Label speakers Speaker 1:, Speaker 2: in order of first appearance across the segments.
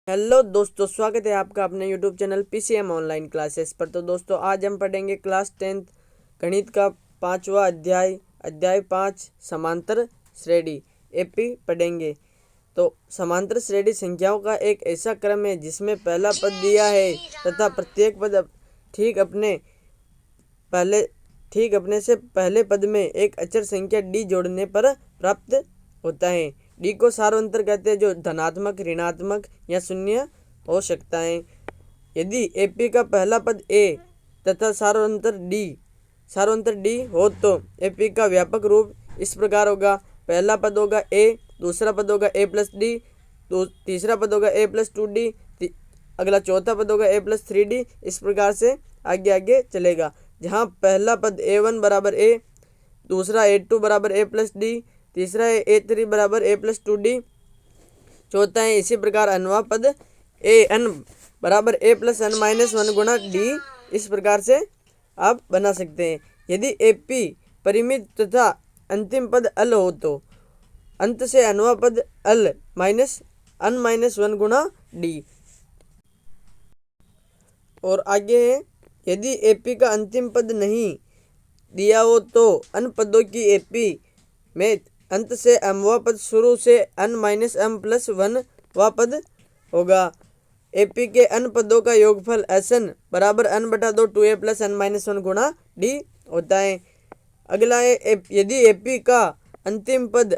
Speaker 1: Hello दोस्तों, स्वागत है आपका अपने YouTube channel PCM online classes पर। तो दोस्तों, आज हम पढ़ेंगे क्लास 10th गणित का 5वां अध्याय 5 समांतर श्रेणी एपी पढ़ेंगे। तो समांतर श्रेणी संख्याओं का एक ऐसा क्रम है जिसमें पहला पद दिया है तथा प्रत्येक पद ठीक अपने से पहले पद में एक अचर संख्या डी जोड़ने पर प्राप्त होता है। डी को सार्वंतर कहते हैं, जो धनात्मक, ऋणात्मक या शून्य हो सकता है। यदि एपी का पहला पद ए तथा सार्वंतर डी हो तो एपी का व्यापक रूप इस प्रकार होगा। पहला पद होगा ए, दूसरा पद होगा ए प्लस डी, तीसरा पद होगा ए प्लस 2d, अगला चौथा पद होगा ए प्लस 3d। इस प्रकार से आगे आगे चलेगा, जहाँ पहला पद a1 बराबर ए, दूसरा a2 बराबर ए प्लस डी, तीसरा है a3 बराबर ए प्लस 2d, चौथा है इसी प्रकार अनवा पद an बराबर ए प्लस n माइनस 1 गुणा डी। इस प्रकार से आप बना सकते हैं। यदि एपी परिमित तथा अंतिम पद अल हो तो अंत से अनवा पद अल माइनस n माइनस 1 गुणा डी। और आगे है, यदि एपी का अंतिम पद नहीं दिया हो तो अन पदों की एपी में अंत से एमवा पद शुरू से n माइनस एम प्लस 1 वा पद होगा। एपी के अन पदों का योगफल एसएन बराबर n बटा 2 2a प्लस n माइनस 1 गुणा डी होता है। अगला है, यदि एपी का अंतिम पद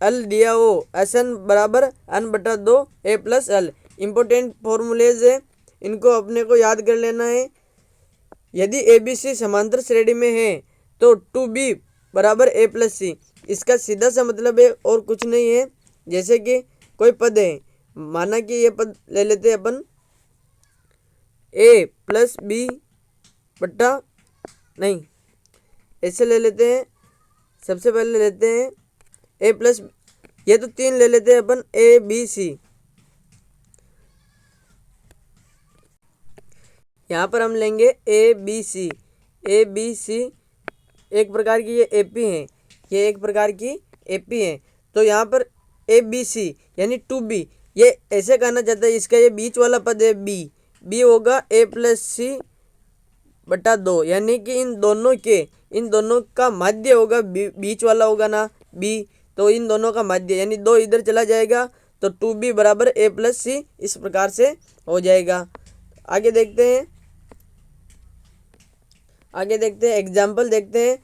Speaker 1: एल दिया हो, एसएन बराबर n बटा 2 a plus L. Important formulas है, इनको अपने को याद कर लेना है। यदि ए बी सी समांतर श्रेणी में है तो 2b बराबर a प्लस सी। इसका सीधा सा मतलब है और कुछ नहीं है। जैसे कि कोई पद है, माना कि ये पद ले लेते हैं अपन a प्लस बी बट्टा, नहीं ऐसे ले लेते हैं। सबसे पहले ले लेते हैं a प्लस, ये तो 3 ले लेते हैं अपन ए बी सी। यहाँ पर हम लेंगे ए बी सी एक प्रकार की ये एपी है, ये एक प्रकार की एपी है। तो यहाँ पर ए बी सी यानी 2b, ये ऐसे कहना चाहता है, इसका ये बीच वाला पद है बी होगा ए प्लस सी बटा 2, यानी कि इन दोनों का माध्य होगा, बीच वाला होगा ना बी, तो इन दोनों का माध्य यानी 2 इधर चला जाएगा तो 2b बराबर ए प्लस सी। इस प्रकार से हो जाएगा। आगे देखते हैं एग्जाम्पल देखते हैं।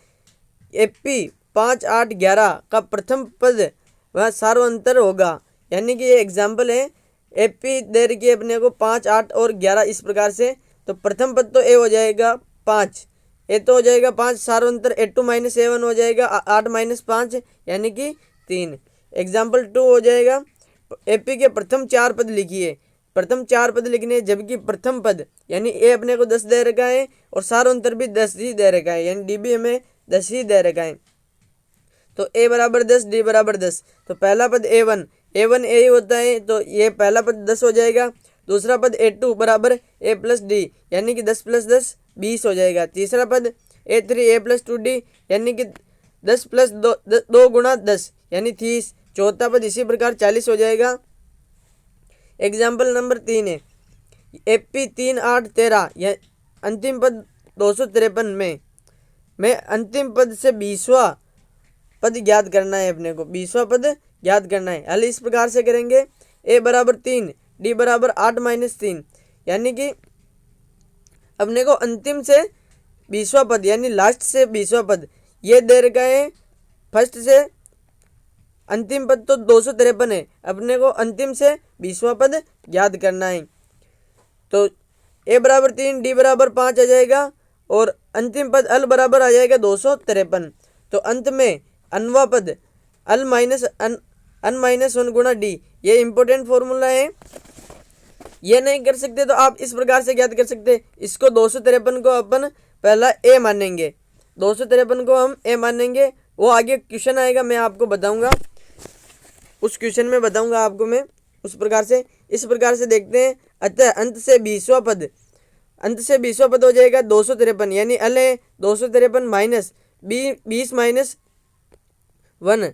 Speaker 1: एपी 5 8 11 का प्रथम पद वह सार्वंतर होगा, यानी कि ये एग्जाम्पल है। एपी दे रखी है अपने को 5 8 और 11 इस प्रकार से। तो प्रथम पद तो ए हो जाएगा 5, ए तो हो जाएगा 5, सार्वंतर a2 माइनस a1 हो जाएगा 8 माइनस 5 यानी कि 3। एग्जाम्पल 2 हो जाएगा, एपी के प्रथम 4 पद लिखिए। प्रथम 4 पद लिखने, जबकि प्रथम पद यानी ए अपने को 10 दे रखा है और सार्वंतर भी 10 ही दे रखा है, यानी डी भी हमें 10 ही दे रखा है। तो ए बराबर 10, डी बराबर 10। तो पहला पद a1 ए ही होता है, तो ये पहला पद 10 हो जाएगा। दूसरा पद a2 बराबर ए प्लस डी, यानी कि 10 प्लस 10 20 हो जाएगा। तीसरा पद a3 ए प्लस 2d, यानी कि 10 प्लस 2 गुणा 10 यानी 30। चौथा पद इसी प्रकार 40 हो जाएगा। एग्जाम्पल नंबर 3 है, एपी 3 8 13 या अंतिम पद 253 में अंतिम पद से 20वां पद ज्ञात करना है। अपने को 20वां पद ज्ञात करना है। हल इस प्रकार से करेंगे, ए बराबर 3, डी बराबर 8 माइनस 3, यानी कि अपने को अंतिम से 20वां पद यानी लास्ट से 20वां पद ये दे रखा है। फर्स्ट से अंतिम पद तो 253 है, अपने को अंतिम से 20वां पद ज्ञात करना है। तो ए बराबर 3, डी बराबर 5 आ जाएगा और अंतिम पद अल बराबर आ जाएगा 253। तो अंत में अनवा पद अल माइनस अन माइनस 1 गुणा डी, ये इंपॉर्टेंट फॉर्मूला है। ये नहीं कर सकते तो आप इस प्रकार से ज्ञात कर सकते हैं। इसको 253 को अपन पहला ए मानेंगे, 253 को हम ए मानेंगे। वो आगे क्वेश्चन आएगा, मैं आपको बताऊंगा, उस क्वेश्चन में बताऊंगा आपको मैं उस प्रकार से। इस प्रकार से देखते हैं। अतः अंत से 20वां पद हो जाएगा 253, यानी अल है 253 माइनस 20 माइनस 1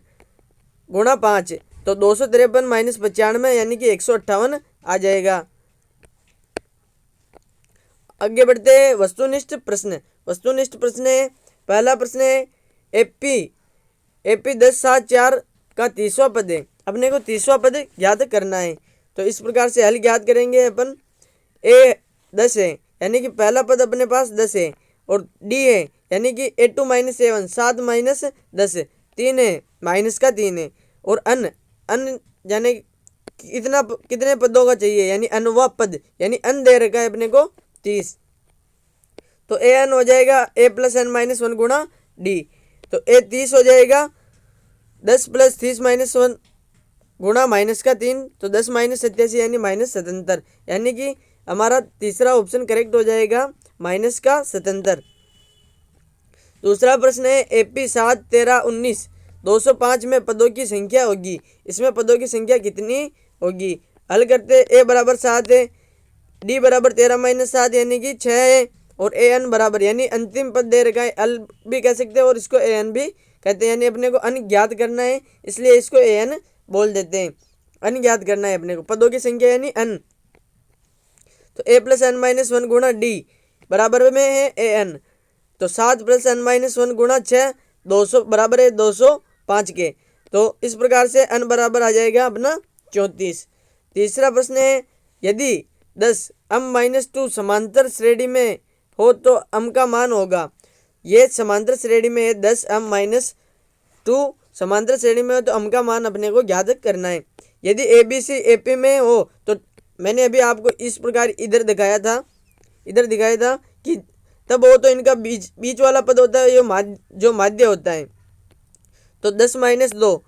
Speaker 1: गुणा 5, तो 253 माइनस 95 यानी कि 158 आ जाएगा। आगे बढ़ते हैं वस्तुनिष्ठ प्रश्न। वस्तुनिष्ठ प्रश्न है, पहला प्रश्न है एपी 10 7 4 का 30वां पद है, अपने को 30वां पद ज्ञात करना है। तो इस प्रकार से हल ज्ञात करेंगे अपन। ए 10 है यानी कि पहला पद अपने पास 10 है, और डी है यानी कि A2 - A1 7 - 10 3 है, माइनस का 3 है, और अन यानी कितने पदों का चाहिए, यानी अनवा पद, यानी अन दे रखा है अपने को 30। तो ए एन हो जाएगा A + n - 1 गुणा डी। तो ए 30 हो जाएगा 10 + 30 - 1 गुणा माइनस का 3, तो 10 - 87 यानी -77, यानी कि हमारा तीसरा ऑप्शन करेक्ट हो जाएगा -77। दूसरा प्रश्न है AP 7 13 19 205 में पदों की संख्या होगी, इसमें पदों की संख्या कितनी होगी। हल करते ए बराबर 7 है, डी बराबर 13 - 7 यानी कि 6 है, और ए एन बराबर यानी अंतिम पद दे रखा है, अल भी कह सकते हैं और इसको ए एन भी कहते हैं, यानी अपने को अन ज्ञात करना है, इसलिए इसको ए एन बोल देते हैं। अन ज्ञात करना है अपने को, पदों की संख्या यानी अन। तो A + n - 1 गुणा डी बराबर में है ए एन। तो 7 + n - 1 गुणा 6 200 बराबर है 205 के। तो इस प्रकार से n बराबर आ जाएगा अपना 34। तीसरा प्रश्न है, यदि 10 m - 2 समांतर श्रेणी में हो तो m का मान होगा। ये समांतर श्रेणी में है, 10 m - 2 समांतर श्रेणी में हो तो m का मान अपने को ज्ञात करना है। यदि ABC AP में हो तो मैंने अभी आपको इस प्रकार इधर दिखाया था कि तब हो तो इनका बीच वाला पद होता है जो माध्य होता है। तो 10 - 2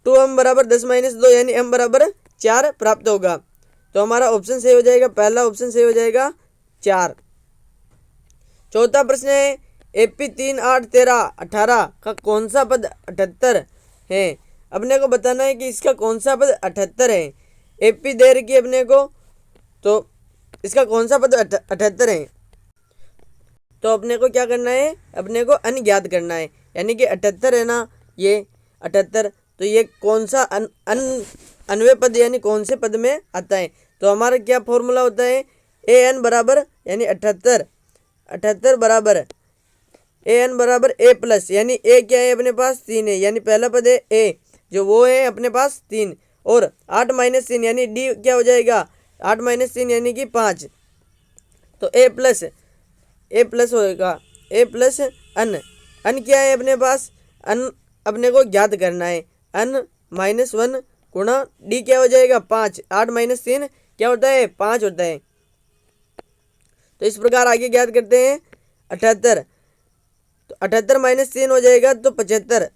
Speaker 1: 2m बराबर 10 - 2 यानी m बराबर 4 प्राप्त होगा। तो हमारा ऑप्शन सही हो जाएगा, पहला ऑप्शन सही हो जाएगा 4। चौथा प्रश्न है AP 3 8 13 18 का कौन सा पद 78 है। अपने को बताना है कि इसका कौन सा पद 78 है। AP दे रखी है अपने को, तो इसका कौन सा पद 78 है। तो अपने को क्या करना है, अपने को अन ज्ञात करना है, यानी कि 78 है ना, ये 78, तो ये कौन सा अन्वय पद यानी कौन से पद में आता है। तो हमारा क्या फॉर्मूला होता है, ए एन बराबर यानी 78 बराबर ए एन बराबर A प्लस, यानी ए क्या है अपने पास 3 है, यानी पहला पद है ए जो वो है अपने पास 3, और 8 - 3 यानी डी क्या हो जाएगा 8 - 3 यानी कि 5। तो ए प्लस होगा ए प्लस अन क्या है अपने पास, अन अपने को ज्ञात करना है, अन -1 गुणा डी क्या हो जाएगा 5, 8 - 3 क्या होता है 5 होता है। तो इस प्रकार आगे ज्ञात करते हैं 78। तो 78 - 3 हो जाएगा तो 75,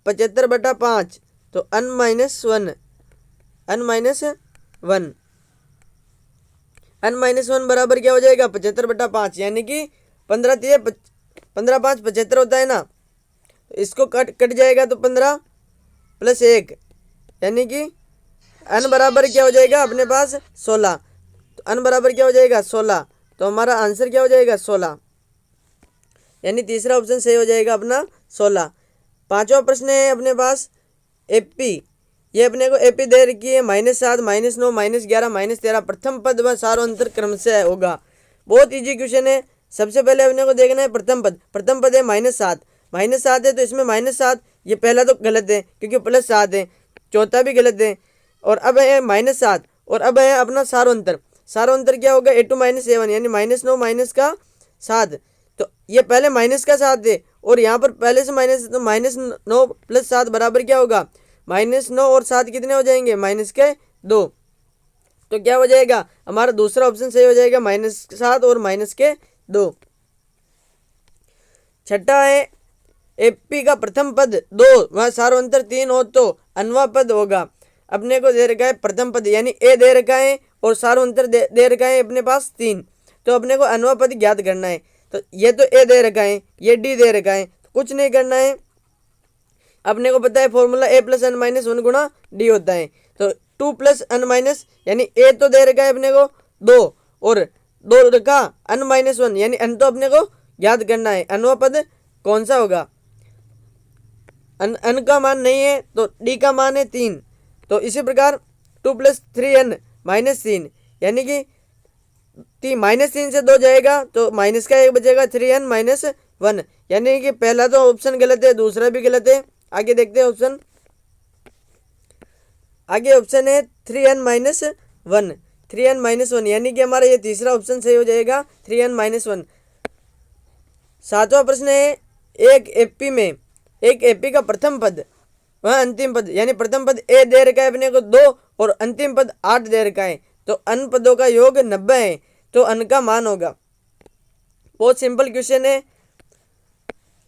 Speaker 1: 75 बटा 5, तो अन -1 बराबर क्या हो जाएगा 75 बटा 5, यानी कि 15 5 75 होता है ना। तो इसको कट जाएगा तो 15 + 1 यानी कि अन बराबर क्या हो जाएगा अपने पास 16। तो अन बराबर क्या हो जाएगा 16, तो हमारा आंसर क्या हो जाएगा 16, यानी तीसरा ऑप्शन सही हो जाएगा अपना 16। पांचवा प्रश्न है अपने पास एपी, ये अपने को एपी दे रखी है -7 -9 -11 -13 प्रथम पद व सार्वंतर क्रम से होगा। बहुत इजी क्वेश्चन है। सबसे पहले अपने को देखना है प्रथम पद है -7 है, तो इसमें -7 ये पहला तो गलत है क्योंकि +7 है, चौथा भी गलत है, और अब है -7, और अब है अपना सार्वंतर क्या होगा A2 - A1 यानी -9 माइनस का 7, तो ये पहले माइनस का 7 है और यहाँ पर पहले से माइनस, तो -9 + 7 बराबर क्या होगा -9 और 7 कितने हो जाएंगे -2, तो क्या हो जाएगा हमारा दूसरा ऑप्शन सही हो जाएगा -7 और -2। छठा है एपी का प्रथम पद 2 वह सार्वंतर 3 हो तो अनवा पद होगा। अपने को दे रखा है प्रथम पद यानी ए दे रखा है और सार्वंतर दे रखा है अपने पास 3, तो अपने को अनवा पद ज्ञात करना है। तो ये तो ए दे रखा है, ये डी दे रखा है, तो कुछ नहीं करना है, अपने को पता है फॉर्मूला A + n - 1 गुणा डी होता है। तो 2 + n - यानी ए तो दे रखा है अपने को 2 और 2 रखा n - 1 यानी n तो अपने को ज्ञात करना है, अनवा पद कौन सा होगा, n का मान नहीं है तो डी का मान है 3। तो इसी प्रकार 2 + 3n - 3, यानी कि -3 से 2 जाएगा तो माइनस का 1 बचेगा, 3n - 1, यानी कि पहला तो ऑप्शन गलत है, दूसरा भी गलत है। आगे देखते हैं ऑप्शन। आगे ऑप्शन है 3n - 1, 3n - 1, यानी कि हमारा ये तीसरा ऑप्शन सही हो जाएगा, 3n - 1। सातवां प्रश्न है, एक एपी का प्रथम पद वह अंतिम पद, यानी प्रथम पद ए दे रखा है अपने को 2 और अंतिम पद 8 दे रखा है, तो अन पदों का योग 90 है, तो अन का मान होगा। बहुत सिंपल क्वेश्चन है।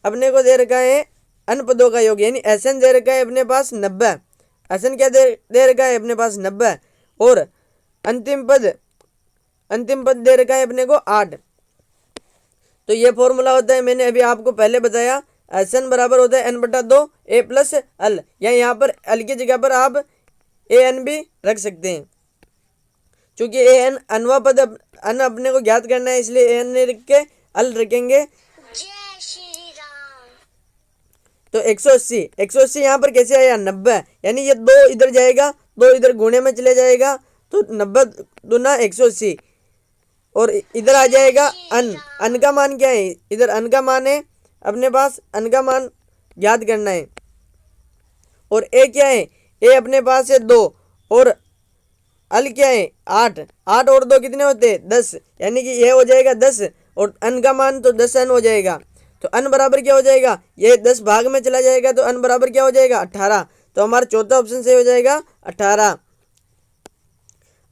Speaker 1: अपने को दे रखा है अन पदों का योग, यानी एसएन दे रखा है अपने पास 90, एसएन क्या दे रखा है अपने पास 90, और अंतिम पद दे रखा है अपने को 8। तो ये फॉर्मूला होता है, मैंने अभी आपको पहले बताया, एसएन बराबर होता है n/2 a + l, या यहाँ पर l की जगह पर आप an भी रख सकते हैं। चूंकि an अनवा पद अन अपने को ज्ञात करना है, इसलिए an रख के l रखेंगे।
Speaker 2: जय श्री राम।
Speaker 1: तो 180 यहाँ पर कैसे आया 90, यानी ये 2 इधर जाएगा, 2 इधर गुणे में चले जाएगा, तो 90 दूना 180, और इधर आ जाएगा अन का मान क्या है, इधर अन का मान है अपने पास, अन का मान याद करना है। और ए क्या है, ए अपने पास है 2, और अल क्या है 8, 8 और 2 कितने होते हैं 10, यानी कि ये हो जाएगा 10, और अन का मान तो 10 अन हो जाएगा। तो अन बराबर क्या हो जाएगा, ये 10 भाग में चला जाएगा, तो अन बराबर क्या हो जाएगा 18, तो हमारा चौथा ऑप्शन सही हो जाएगा 18।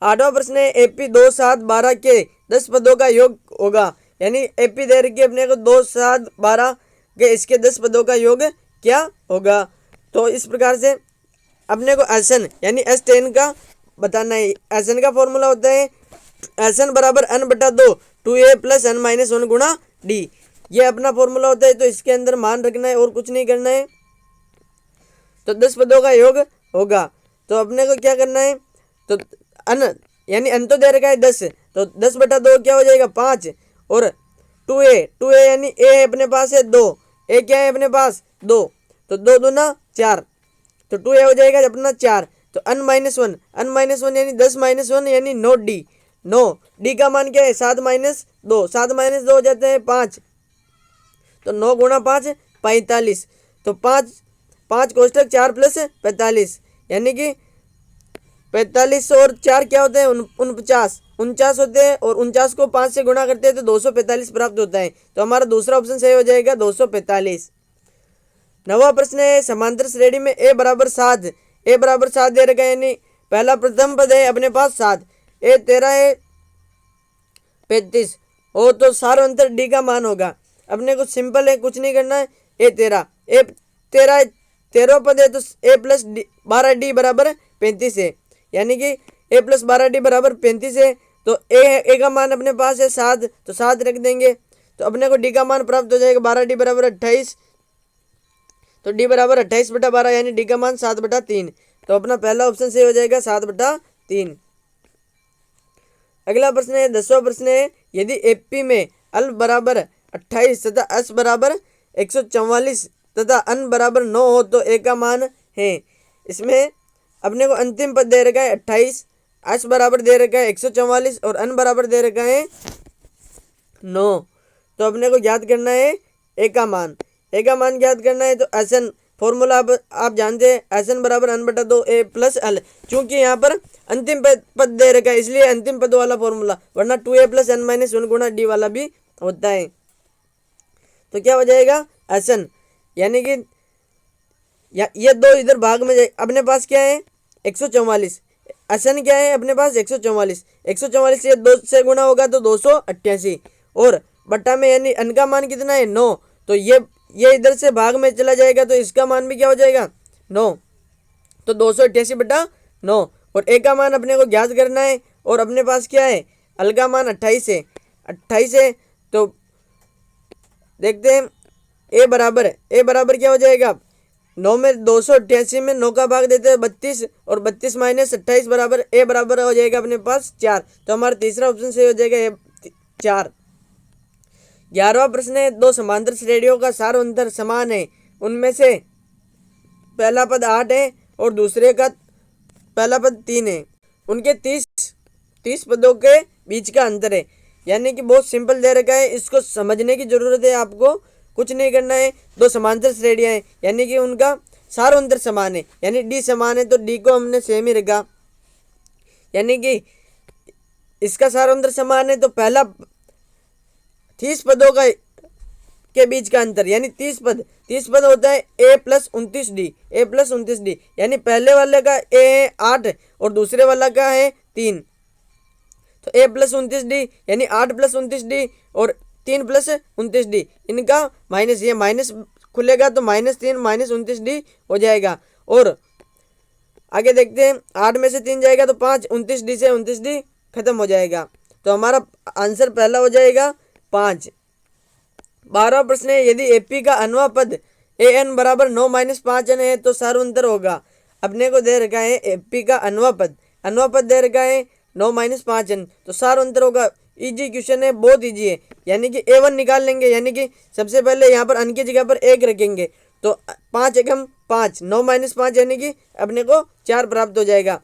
Speaker 1: आठवां प्रश्न है, एपी 2, 7, 12 के 10 पदों का योग होगा, यानी एपी दे रखी है अपने को 2, 7, 12 के, इसके 10 पदों का योग क्या होगा। तो इस प्रकार से अपने को एसएन यानी S10 का बताना है। एसएन का फॉर्मूला होता है एसएन बराबर n/2 2a + n - 1 गुणा डी, ये अपना फॉर्मूला होता है। तो इसके अंदर मान रखना है और कुछ नहीं करना है, तो 10 पदों का योग होगा। तो अपने को क्या करना है, तो अन यानी अन तो दे रखा है 10, तो 10/2 क्या हो जाएगा 5, और 2a यानी ए अपने पास है 2, ए क्या है अपने पास 2, तो 2 दूना 4, तो 2a हो जाएगा अपना 4। तो n - 1 यानी 10 - 1 यानी 9 डी का मान क्या है 7 - 2, 7 - 2 हो जाते हैं 5, तो 9 गुणा 5 45, तो 5 कोष्टक 4 + 45, यानी कि 45 और 4 क्या होते हैं 49 होते हैं, और 49 को 5 से गुणा करते हैं तो 245 प्राप्त होता है। तो हमारा दूसरा ऑप्शन सही हो जाएगा 245। नवा प्रश्न है, समांतर श्रेणी में a बराबर 7 दे रखा है, यानी पहला प्रथम पद है अपने पास 7, ए 13 है 35, हो तो सार्वंतर डी का मान होगा। अपने को सिंपल है, कुछ नहीं करना है, ए 13 पद है, तो a + 12d बराबर 35 है, यानी कि a + 12d बराबर 35 है। तो ए का मान अपने पास है 7, तो 7 रख देंगे, तो अपने को डी का मान प्राप्त हो जाएगा 12d बराबर 28, तो डी बराबर 28/12, यानी डी का मान 7/3। तो अपना पहला ऑप्शन सही हो जाएगा 7/3। अगला प्रश्न है, 10वां प्रश्न है, यदि एपी में अल बराबर 28 तथा एस बराबर 144 तथा अन बराबर 9 हो तो ए का मान है। इसमें अपने को अंतिम पद दे रखा है 28, एस बराबर दे रखा है 144 और अन बराबर दे रखा है 9। तो अपने को ज्ञात करना है ए का मान। ए का मान ज्ञात करना है, तो एसएन फॉर्मूला आप जानते हैं, एसएन बराबर n/2 a + l, चूंकि यहाँ पर अंतिम पद दे रखा है इसलिए अंतिम पद वाला फॉर्मूला, वरना 2a + n - 1 गुणा डी वाला भी होता है। तो क्या हो जाएगा एसएन, यानी कि ये 2 इधर भाग में जाए, अपने पास क्या है 144, एसएन क्या है अपने पास 144 ये 2 से गुणा होगा तो 288, और बट्टा में यानी अन का मान कितना है 9, तो ये इधर से भाग में चला जाएगा, तो इसका मान भी क्या हो जाएगा 9, तो 288/9, और ए का मान अपने को ज्ञात करना है, और अपने पास क्या है अल का मान 28 है। तो देखते हैं ए बराबर क्या हो जाएगा 9 में 288 में 9 का भाग देते हैं 32, और 32 - 28 बराबर ए बराबर हो जाएगा अपने पास 4। तो हमारा तीसरा ऑप्शन सही हो जाएगा ए 4। 11वां प्रश्न है, 2 समांतर श्रेणियों का सार अंतर समान है, उनमें से पहला पद 8 है और दूसरे का पहला पद 3 है। उनके 30 पदों के बीच का अंतर है। यानी कि बहुत सिंपल दे रखा है, इसको समझने की ज़रूरत है आपको, कुछ नहीं करना है। दो समांतर श्रेणियाँ हैं यानी कि उनका सार्वंतर समान है, यानी डी समान है तो डी को हमने सेम ही रखा। यानी कि इसका सार्वंतर समान है तो पहला 30 पदों का के बीच का अंतर यानी 30 पद होता है a प्लस 29d, यानी पहले वाले का a है 8 और दूसरे वाला का है 3, तो a प्लस 29d यानी 8 प्लस 29d और 3 प्लस 29d, इनका माइनस, ये माइनस खुलेगा तो -3 माइनस 29d हो जाएगा। और आगे देखते हैं, 8 में से 3 जाएगा तो 5, 29d से 29d खत्म हो जाएगा, तो हमारा आंसर पहला हो जाएगा 5। 12वां प्रश्न है, यदि एपी का अनवा पद ए एन बराबर 9 माइनस 5n है तो सार्वंतर होगा। अपने को दे रखा है एपी का अनवा पद दे रखा है 9 माइनस 5n, तो सार्वंतर होगा। इजी क्वेश्चन है, बहुत इजी है। यानी कि a1 निकाल लेंगे, यानी कि सबसे पहले यहाँ पर अन की जगह पर 1 रखेंगे तो 5 एकम 5, 9 माइनस 5 यानी कि अपने को 4 प्राप्त हो जाएगा।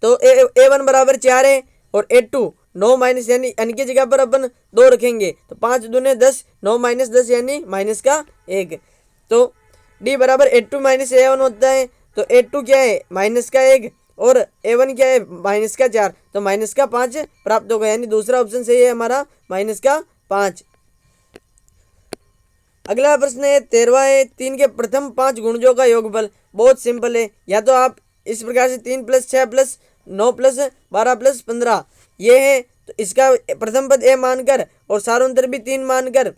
Speaker 1: तो a1 बराबर 4 है और a2 9 माइनस यानी अन की जगह पर अपन 2 रखेंगे तो 5 दूने 10, 9 माइनस 10 यानी माइनस का 1। तो d बराबर a2 माइनस a1 होता है, तो a2 क्या है माइनस का 1 और a1 क्या है माइनस का 4, तो माइनस का 5 प्राप्त होगा, यानी दूसरा ऑप्शन सही है हमारा माइनस का 5। अगला प्रश्न है 13वां है, 3 के प्रथम 5 गुणजों का योगफल। बहुत सिंपल है, या तो आप इस प्रकार से 3 प्लस 6 प्लस 9 प्लस 12 प्लस 15 ये है, तो इसका प्रथम पद a मानकर और सार्वंतर भी 3 मानकर,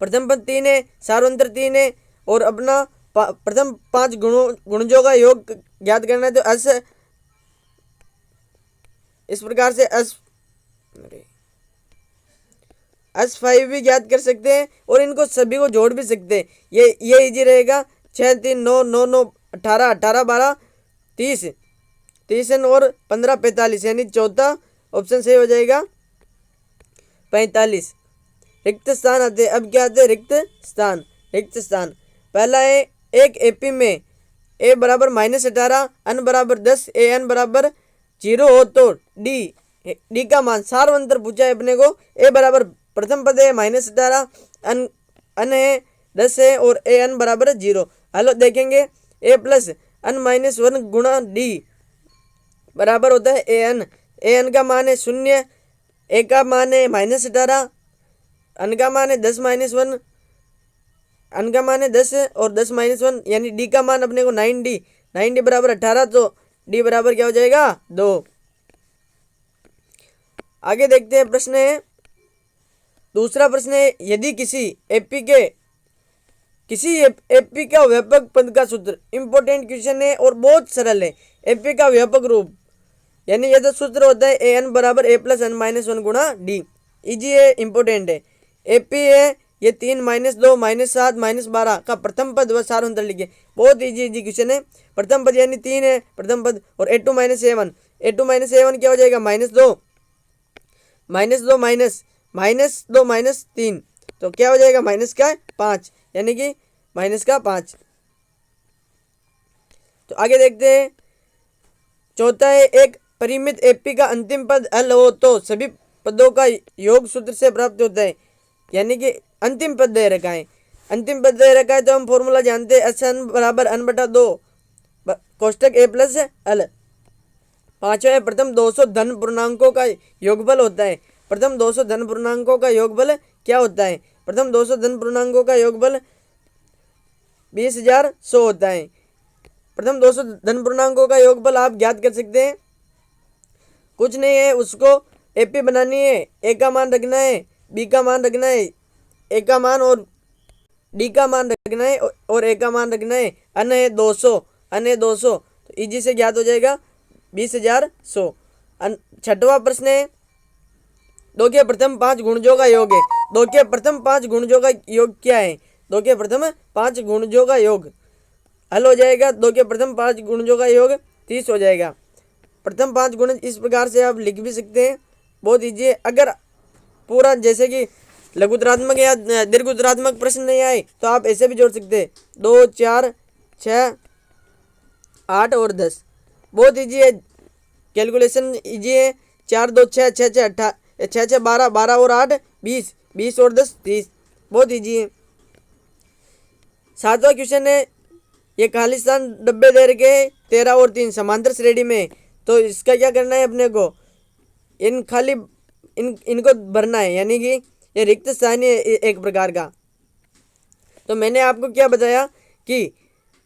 Speaker 1: प्रथम पद 3 है सार्वंतर 3 है और अपना प्रथम 5 गुणजों का योग ज्ञात करना है, तो s इस प्रकार से s5 भी ज्ञात कर सकते हैं और इनको सभी को जोड़ भी सकते हैं। ये इजी रहेगा। 6 3 9 9 9 18 18 12 30 30 और 15 45, यानी चौथा ऑप्शन सही हो जाएगा 45। रिक्त स्थान आते हैं, अब क्या आते हैं रिक्त स्थान। पहला है, एक एपी में a बराबर -18 n बराबर 10 an बराबर 0 हो तो डी का मान सार्वंतर पूछा है अपने को। a बराबर प्रथम पद है -18 n है 10 है और an बराबर 0। हेलो देखेंगे a प्लस n माइनस 1 गुणा d बराबर होता है an का मान है 0, a का मान है -18, n का मान है 10 माइनस 1, n का मान है 10 और 10 माइनस 1, यानी d का मान अपने को 9d बराबर 18, तो d बराबर क्या हो जाएगा 2। आगे देखते हैं प्रश्न है, दूसरा प्रश्न है, यदि किसी एपी का व्यापक पद का सूत्र। इंपॉर्टेंट क्वेश्चन है और बहुत सरल है। एपी का व्यापक रूप यानी ये तो सूत्र होता है ए एन बराबर a प्लस n माइनस 1 गुणा डी। इजी है, इंपॉर्टेंट है। एपी है ये 3 -2 -7 -12 का प्रथम पद व सार्वंतर लिखे। बहुत इजी क्वेश्चन है। प्रथम पद यानी 3 है प्रथम पद और a2 माइनस a1 क्या हो जाएगा -2 माइनस 3, तो क्या हो जाएगा माइनस का 5, यानी कि माइनस का 5। तो आगे देखते हैं, चौथा है, एक परिमित एपी का अंतिम पद l हो तो सभी पदों का योग सूत्र से प्राप्त होता है। यानी कि अंतिम पद दे रखा है तो हम फॉर्मूला जानते हैं, एस एन बराबर n/2 कोष्टक a प्लस l। पांचवा है, प्रथम 200 धन पूर्णांकों का योगफल होता है। प्रथम 200 धन पूर्णांकों का योगफल क्या होता है? प्रथम 200 धन पूर्णांकों का योगफल 20,100 होता है। प्रथम 200 धन पूर्णांकों का योगफल आप ज्ञात कर सकते हैं, कुछ नहीं है, उसको एपी बनानी है, ए का मान रखना है, बी का मान रखना है, ए का मान और डी का मान रखना है और ए का मान रखना है। अन है 200 तो इजी से ज्ञात हो जाएगा 20,100। छठवां प्रश्न है, दो के प्रथम 5 गुणजों का योग है। दो के प्रथम 5 गुणजों का योग क्या है? दो के प्रथम 5 गुणजों का योग हल हो जाएगा, दो के प्रथम 5 गुणजों का योग 30 हो जाएगा। प्रथम 5 गुण इस प्रकार से आप लिख भी सकते हैं, बहुत इजी है। अगर पूरा जैसे कि लघुत्तरात्मक या दीर्घोत्तरात्मक प्रश्न नहीं आए तो आप ऐसे भी जोड़ सकते हैं, 2, 4, 6, 8 और 10। बहुत ईजी है, कैलकुलेशन ईजी है। 4 2 6 6 6 18 6 6 12 12 और 8 20 20 और 10 30, बहुत ईजी है। 7वां क्वेश्चन है, ये खालिस्तान डब्बे दे रखे 13 और 3 समांतर श्रेणी में, तो इसका क्या करना है अपने को, इन खाली इनको भरना है, यानी कि ये रिक्त स्थान है एक प्रकार का। तो मैंने आपको क्या बताया कि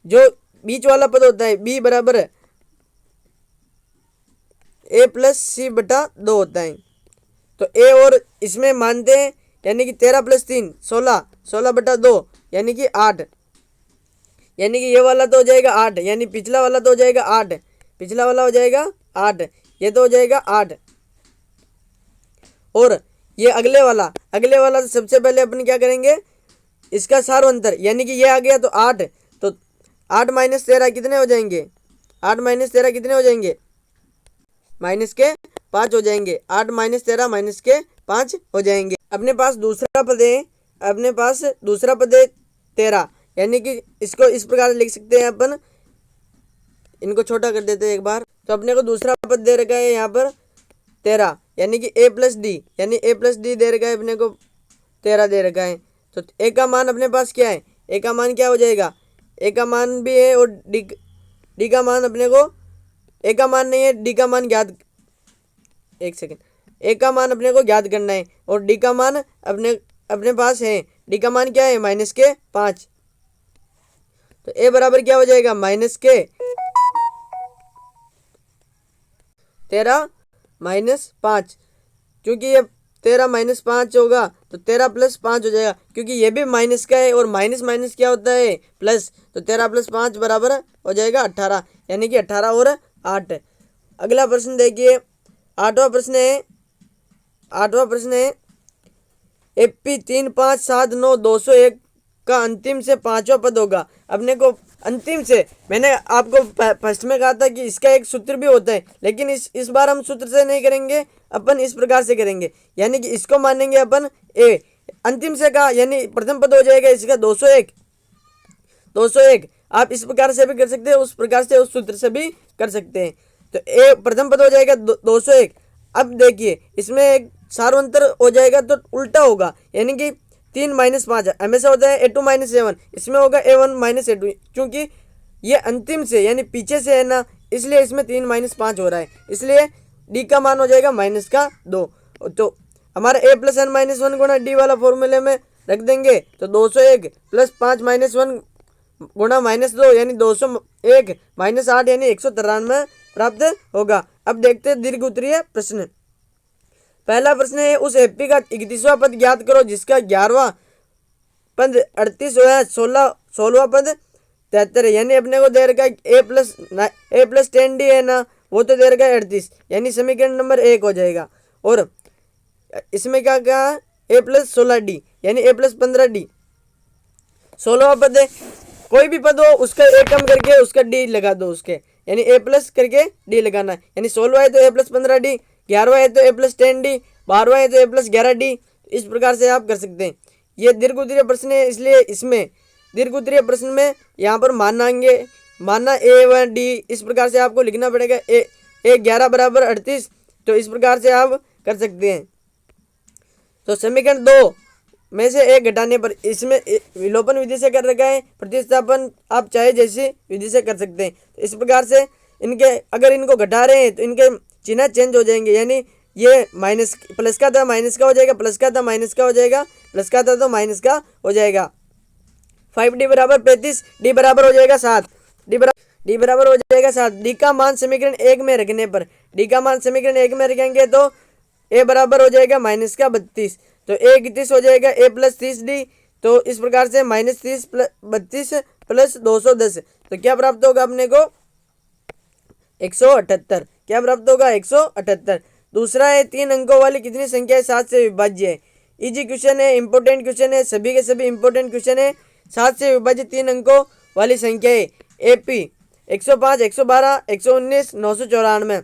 Speaker 1: जो बीच वाला पद होता है b बराबर a प्लस सी बटा 2 होता है, तो a और इसमें मानते हैं, यानी कि 13 प्लस 3 16 16 बटा 2 यानी कि 8, यानी कि ये वाला तो हो जाएगा 8, यानी पिछला वाला तो हो जाएगा 8, पिछला वाला हो जाएगा 8, ये तो हो जाएगा 8। और ये अगले वाला तो सबसे पहले अपन क्या करेंगे, इसका सार्वंतर, यानी कि ये आ गया तो 8, तो 8 माइनस 13 कितने हो जाएंगे, 8 माइनस 13 कितने हो जाएंगे, माइनस के 5 हो जाएंगे, 8 माइनस 13 माइनस के 5 हो जाएंगे। अपने पास दूसरा पद है, 13, यानी कि इसको इस प्रकार लिख सकते हैं अपन, इनको छोटा कर देते हैं एक बार। तो अपने को दूसरा पद दे रखा है यहाँ पर 13, यानी कि a प्लस डी, यानी a प्लस डी दे रखा है अपने को, 13 दे रखा है। तो a का मान अपने पास क्या है, a का मान क्या हो जाएगा, a का मान भी है और डी का मान अपने को, a का मान नहीं है, डी का मान ज्ञात, एक सेकेंड, a का मान अपने को ज्ञात करना है और डी का मान अपने पास है, डी का मान क्या है माइनस के 5, तो a बराबर क्या हो जाएगा माइनस के 13 माइनस 5, क्योंकि ये 13 माइनस 5 होगा तो 13 प्लस 5 हो जाएगा, क्योंकि ये भी माइनस का है और माइनस माइनस क्या होता है प्लस, तो 13 प्लस 5 बराबर हो जाएगा 18, यानी कि 18 और 8। अगला प्रश्न देखिए, 8वां प्रश्न है एपी 3 5 7 9 201 का अंतिम से 5वां पद होगा। अपने को अंतिम से, मैंने आपको फर्स्ट में कहा था कि इसका एक सूत्र भी होता है, लेकिन इस बार हम सूत्र से नहीं करेंगे, अपन इस प्रकार से करेंगे, यानी कि इसको मानेंगे अपन ए, अंतिम से का, यानी प्रथम पद हो जाएगा इसका 201। आप इस प्रकार से भी कर सकते हैं, उस प्रकार से उस सूत्र से भी कर सकते हैं। तो ए प्रथम पद हो जाएगा 201। अब देखिए इसमें एक सार्वंतर हो जाएगा तो उल्टा होगा, यानी कि 3 माइनस 5 हमेशा होता है a2 माइनस a1, इसमें होगा a1 माइनस a2, क्योंकि ये अंतिम से यानी पीछे से है ना, इसलिए इसमें 3 माइनस 5 हो रहा है, इसलिए d का मान हो जाएगा माइनस का 2। तो हमारा a प्लस n माइनस 1 गुणा डी वाला फॉर्मूले में रख देंगे, तो 201 प्लस 5 माइनस 1 गुणा माइनस 2 यानी 201 माइनस 8 यानी 193 प्राप्त होगा। अब देखते हैं दीर्घ उत्तरीय प्रश्न। पहला प्रश्न है, उस एपी का 31वां पद ज्ञात करो जिसका 11वां पद 38 है, 16वां पद 73 है, यानी अपने को दे रखा ए प्लस 10 डी है ना, वो तो दे रखा है 38, यानी समीकरण नंबर 1 हो जाएगा। और इसमें क्या कहा, ए प्लस 16 डी यानी ए प्लस 15 डी, 16वां पद है, कोई भी पद हो उसका ए कम करके उसका डी लगा दो उसके, यानी ए प्लस करके डी लगाना है, यानी 16वां है तो ए प्लस 15 डी, 11वां है तो ए प्लस 10 डी, 12वां है तो ए प्लस 11 डी। इस प्रकार से आप कर सकते हैं। ये दीर्घ उत्तरीय प्रश्न है, इसलिए इसमें दीर्घ उत्तरीय प्रश्न में यहाँ पर मानना ए व डी, इस प्रकार से आपको लिखना पड़ेगा। ए 11 बराबर 38, तो इस प्रकार से आप कर सकते हैं। तो समीकरण 2 में से एक घटाने पर, इसमें विलोपन विधि से कर रखा है, प्रतिस्थापन आप चाहे जैसी विधि से कर सकते हैं। तो इस प्रकार से अगर इनको घटा रहे हैं तो इनके चिन्ह चेंज हो जाएंगे, यानी ये माइनस प्लस का था माइनस का हो जाएगा, प्लस का था माइनस का हो जाएगा, प्लस का था तो माइनस का हो जाएगा। 5d बराबर 35, डी बराबर हो जाएगा 7, डी बराबर हो जाएगा 7। डी का मान समीकरण 1 में रखने पर, डी का मान समीकरण 1 में रखेंगे तो ए बराबर हो जाएगा माइनस का 32, तो ए 31 हो जाएगा ए प्लस 30 डी। तो इस प्रकार से माइनस 30 प्लस 32 प्लस 210, तो क्या प्राप्त होगा अपने को 178, क्या प्राप्त होगा 178। दूसरा है 3 अंकों वाली कितनी संख्या 7 से विभाज्य है। इजी क्वेश्चन है, इंपॉर्टेंट क्वेश्चन है, सभी के सभी इंपॉर्टेंट क्वेश्चन है। 7 से विभाजित 3 अंकों वाली संख्या है एपी 105, 112, 119, 994।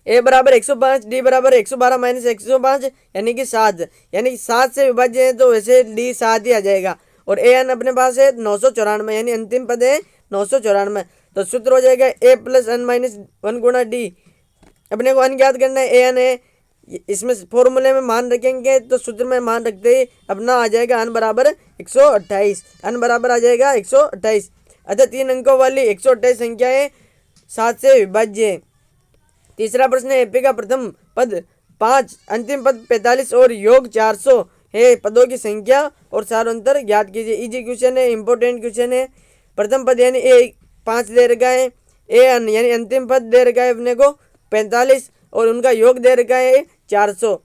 Speaker 1: ए बराबर 105, डी बराबर 112 माइनस 105 यानी कि 7, यानी 7 से विभाज्य है तो वैसे डी 7 ही आ जाएगा। और ए एन अपने पास है 994, यानी अंतिम पद है 994। तो सूत्र हो जाएगा ए प्लस एन माइनस वन गुणा डी। अपने को अन ज्ञात करना है, ए एन है, इसमें फॉर्मूले में मान रखेंगे तो सूत्र में मान रखते ही अपना आ जाएगा अन बराबर 128, अन बराबर आ जाएगा 128। अतः 3 अंकों वाली 128 संख्याएं 7 से विभाज्य है। तीसरा प्रश्न है एपी का प्रथम पद 5, अंतिम पद 45 और योग 400 है, पदों की संख्या और सारांतर ज्ञात कीजिए। इजी क्वेश्चन है, इंपॉर्टेंट क्वेश्चन है। प्रथम पद यानी ए 5 दे रखा है, ए एन यानी अंतिम पद दे रखा है अपने को 45 और उनका योग दे रखा है 400,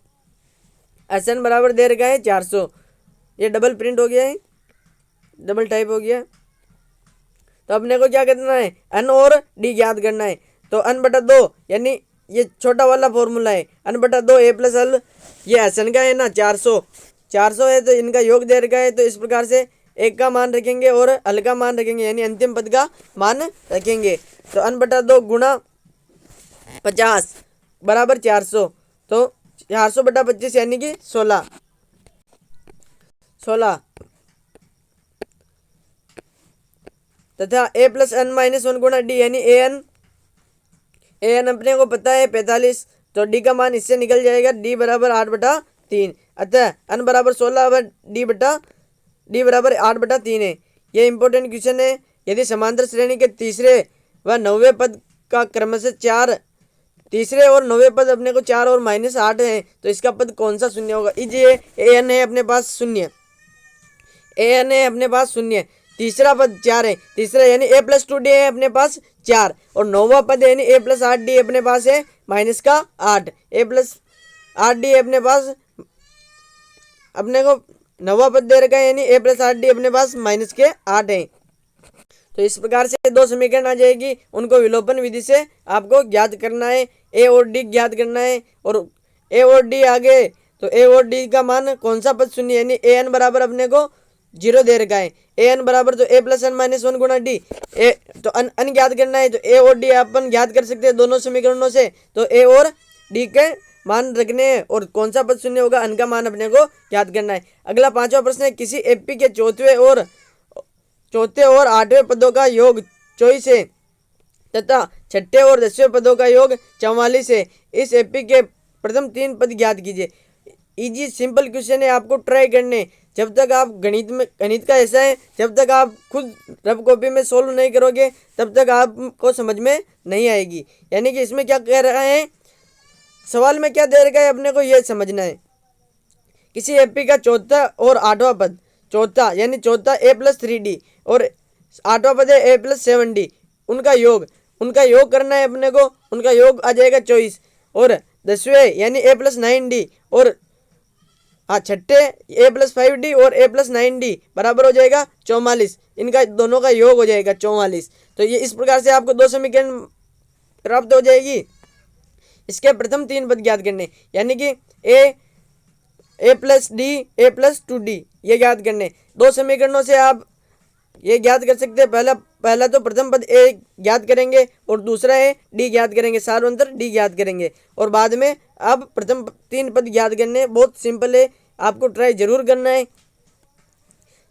Speaker 1: एस एन बराबर दे रखा है 400। ये डबल प्रिंट हो गया है, डबल टाइप हो गया। तो अपने को क्या करना है, एन और डी ज्ञात करना है। तो एन बटा 2 यानी ये छोटा वाला फॉर्मूला है, एन बटा 2 ए प्लस एल, ये एस एन का है ना 400 है, तो इनका योग दे रखा है। तो इस प्रकार से एक का मान रखेंगे और एल का मान रखेंगे यानी अंतिम पद का मान रखेंगे। तो एन बटा 2 गुणा 50 बराबर 400, तो 400 बटा 25 यानी कि 16 तथा ए प्लस एन माइनस वन गुणा डी यानी ए एन अपने को पता है 45, तो डी का मान इससे निकल जाएगा, डी बराबर 8/3। अतः एन बराबर 16 व डी बराबर 8/3 है। ये इंपॉर्टेंट क्वेश्चन है। यदि समांतर श्रेणी के तीसरे व 9वें पद का क्रमशः 4, तीसरे और 9वें पद अपने को 4 और -8 है, तो इसका पद कौन सा शून्य होगा। इजी है, ए एन है अपने पास शून्य, ए एन है अपने पास शून्य, तीसरा पद 4 है, तीसरा यानी ए प्लस 2 डी है अपने पास 4 और 9वां पद यानी ए प्लस 8 डी अपने पास है -8, ए प्लस 8 डी अपने पास, अपने को 9वां पद दे रखा है यानी ए प्लस 8 डी अपने पास -8 है। तो इस प्रकार से 2 समीकरण आ जाएगी, उनको विलोपन विधि से आपको ज्ञात करना है, ए और डी ज्ञात करना है। और ए और डी आ गए तो ए और डी का मान कौन सा पद शून्य यानी ए एन बराबर अपने को 0 दे रखा है, ए एन बराबर तो ए प्लस एन माइनस वन गुणा डी, ए तो अन ज्ञात करना है, तो ए और डी अपन ज्ञात कर सकते हैं दोनों समीकरणों से। तो ए और डी के मान रखने हैं और कौन सा पद शून्य होगा अन का मान अपने को ज्ञात करना है। अगला 5वां प्रश्न है किसी एपी के चौथे और 8वें पदों का योग 24 है तथा छठे और 10वें पदों का योग 44 है, इस एपी के प्रथम 3 पद ज्ञात कीजिए। इजी सिंपल क्वेश्चन है, आपको ट्राई करने। जब तक आप गणित का ऐसा है, जब तक आप खुद रफ कॉपी में सोल्व नहीं करोगे तब तक आपको समझ में नहीं आएगी। यानी कि इसमें क्या कह रहा है, सवाल में क्या दे रखा है अपने को ये समझना है। किसी एपी का चौथा और 8वां पद, चौथा यानी चौथा ए प्लस 3D और 8वां पद है ए प्लस 7D, उनका योग करना है अपने को। उनका योग आ जाएगा 24 और 10वें यानी ए प्लस 9D और छठे ए प्लस 5D और ए प्लस 9D बराबर हो जाएगा 44, इनका दोनों का योग हो जाएगा 44। तो ये इस प्रकार से आपको 2 समीकरण प्राप्त हो जाएगी। इसके प्रथम 3 पद ज्ञात करने यानी कि A plus D A plus 2D ये ज्ञात करने। 2 समीकरणों से आप ये ज्ञात कर सकते हैं। पहला तो प्रथम पद ए ज्ञात करेंगे और दूसरा है डी ज्ञात करेंगे, सारांतर डी ज्ञात करेंगे और बाद में आप प्रथम 3 पद ज्ञात करने। बहुत सिंपल है, आपको ट्राई जरूर करना है।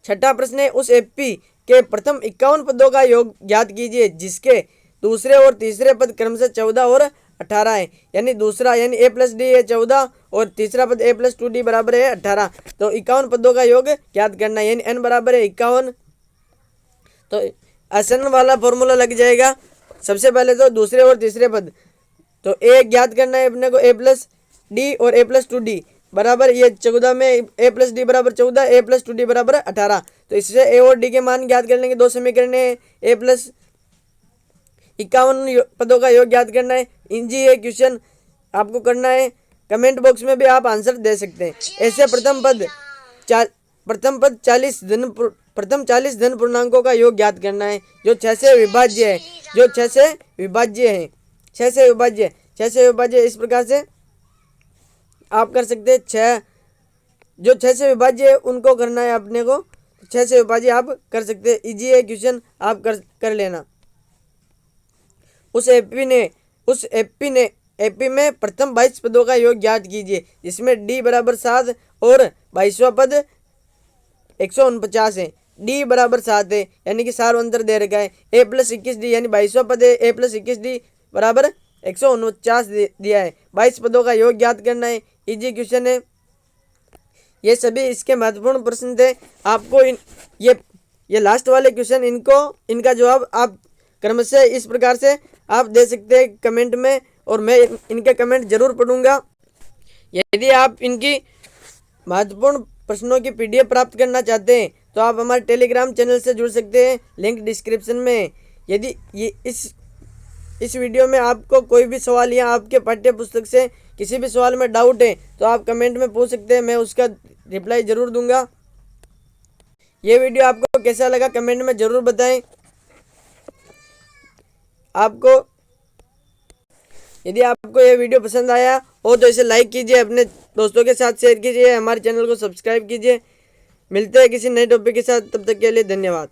Speaker 1: छठा प्रश्न है उस एपी के प्रथम 51 पदों का योग ज्ञात कीजिए जिसके दूसरे और तीसरे पद क्रमशः 14 और 18 है। यानी दूसरा यानी ए प्लस डी है 14 और तीसरा पद ए प्लस 2D बराबर है 18। तो 51 पदों का योग ज्ञात करना है यानी एन बराबर है 51। तो एसएन वाला फॉर्मूला लग जाएगा। सबसे पहले तो दूसरे और तीसरे पद, तो ए ज्ञात करना है अपने को ए प्लस डी और ए प्लस 2D बराबर ये 14 में ए प्लस डी बराबर 14, ए प्लस 2D बराबर 18। तो इससे ए और डी के मान ज्ञात कर लेंगे। 2 समीकरण है, ए प्लस 51 पदों का योग ज्ञात करना है। इजी है क्वेश्चन, आपको करना है। कमेंट बॉक्स में भी आप आंसर दे सकते हैं। ऐसे प्रथम पद 40 धन पूर्णांकों का योग ज्ञात करना है जो 6 से विभाज्य है, 6 से विभाज्य। इस प्रकार से आप कर सकते हैं। 6 से विभाज्य है उनको करना है अपने को, 6 से विभाज्य आप कर सकते हैं। इजी है क्वेश्चन, आप कर लेना। उस एपी में प्रथम 22 पदों का योग ज्ञात कीजिए जिसमें डी बराबर 7 और 22वां पद 149 है। डी बराबर 7 है, यानी कि सार्वंतर दे रखा है। ए प्लस 21 डी यानी 22वां पद है, ए प्लस 21 डी बराबर 149 दिया है। 22 पदों का योग ज्ञात करना है, इजी क्वेश्चन है। ये सभी इसके महत्वपूर्ण प्रश्न थे। आपको ये लास्ट वाले क्वेश्चन इनका जवाब आप क्रमशः इस प्रकार से आप दे सकते हैं कमेंट में, और मैं इनके कमेंट जरूर पढ़ूंगा। यदि आप इनकी महत्वपूर्ण प्रश्नों की पीडीएफ प्राप्त करना चाहते हैं तो आप हमारे टेलीग्राम चैनल से जुड़ सकते हैं, लिंक डिस्क्रिप्शन में है। यदि ये इस वीडियो में आपको कोई भी सवाल या आपके पाठ्य पुस्तक से किसी भी सवाल में डाउट है तो आप कमेंट में पूछ सकते हैं, मैं उसका रिप्लाई ज़रूर दूंगा। ये वीडियो आपको कैसा लगा कमेंट में ज़रूर बताएं। यदि आपको ये वीडियो पसंद आया हो तो इसे लाइक कीजिए, अपने दोस्तों के साथ शेयर कीजिए, हमारे चैनल को सब्सक्राइब कीजिए। मिलते हैं किसी नए टॉपिक के साथ, तब तक के लिए धन्यवाद।